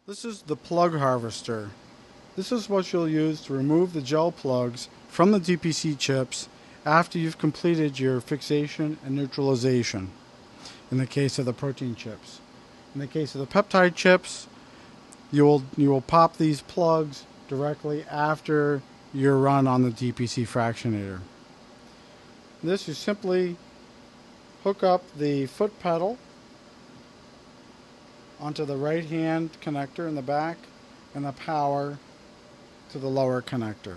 This is the plug harvester. This is what you'll use to remove the gel plugs from the dPC chips after you've completed your fixation and neutralization, in the case of the protein chips. In the case of the peptide chips, you will pop these plugs directly after your run on the dPC fractionator. This, you simply hook up the foot pedal onto the right hand connector in the back and the power to the lower connector.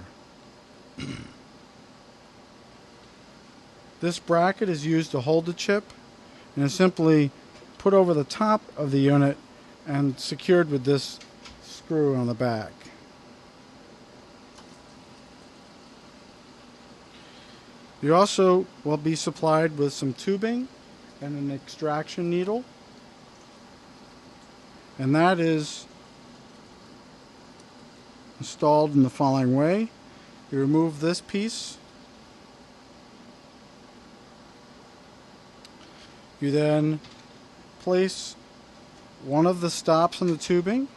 This bracket is used to hold the chip and is simply put over the top of the unit and secured with this screw on the back. You also will be supplied with some tubing and an extraction needle, and that is installed in the following way. You remove this piece. You then place one of the stops on the tubing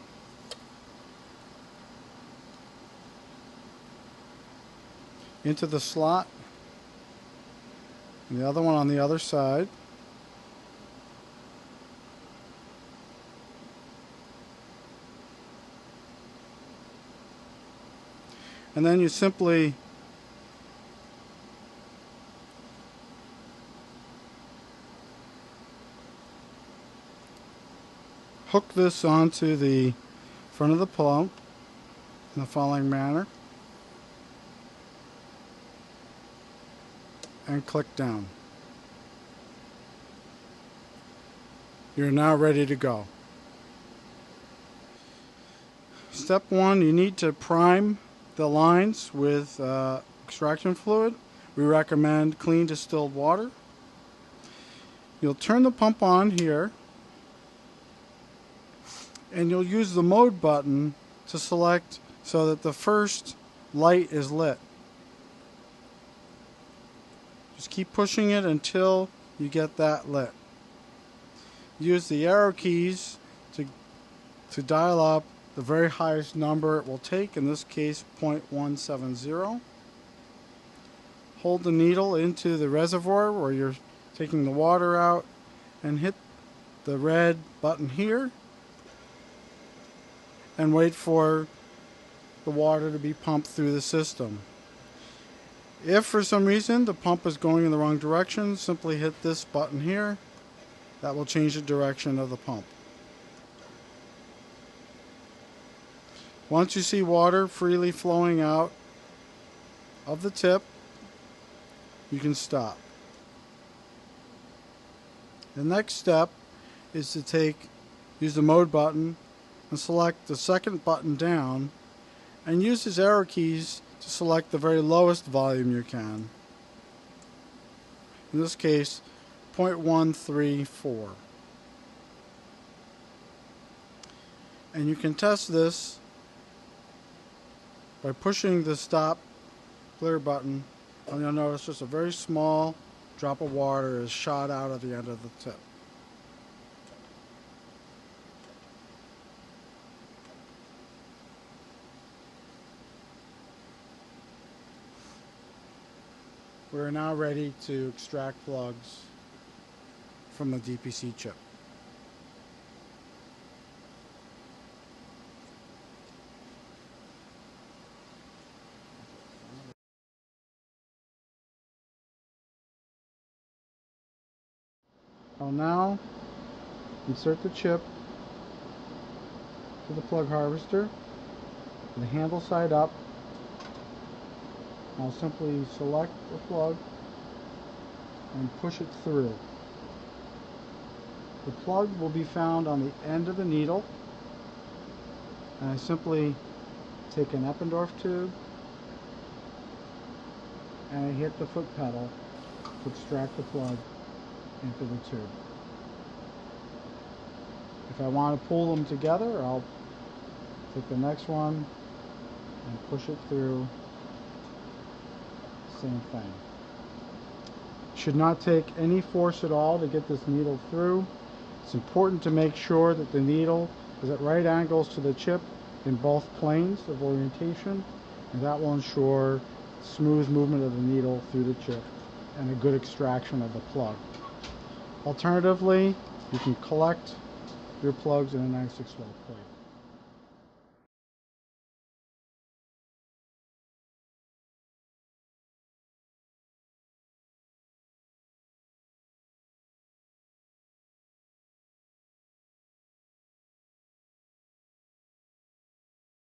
into the slot, and the other one on the other side. And then you simply hook this onto the front of the pump in the following manner and click down. You're now ready to go. Step 1, you need to prime the lines with extraction fluid. We recommend clean distilled water. You'll turn the pump on here, and you'll use the mode button to select so that the first light is lit. Just keep pushing it until you get that lit. Use the arrow keys to dial up the very highest number it will take, in this case 0.170. Hold the needle into the reservoir where you're taking the water out and hit the red button here and wait for the water to be pumped through the system. If for some reason the pump is going in the wrong direction, simply hit this button here. That will change the direction of the pump. Once you see water freely flowing out of the tip, you can stop. The next step is to use the mode button and select the second button down, and use his arrow keys to select the very lowest volume you can. In this case, 0.134. And you can test this by pushing the stop clear button, and you'll notice just a very small drop of water is shot out at the end of the tip. We're now ready to extract plugs from the dPC chip. I'll now insert the chip to the plug harvester, the handle side up. I'll simply select the plug and push it through. The plug will be found on the end of the needle, and I simply take an Eppendorf tube and I hit the foot pedal to extract the plug into the tube. If I want to pull them together, I'll take the next one and push it through. Same thing. Should not take any force at all to get this needle through. It's important to make sure that the needle is at right angles to the chip in both planes of orientation, and that will ensure smooth movement of the needle through the chip and a good extraction of the plug. Alternatively, you can collect your plugs in a 9/6 well plate.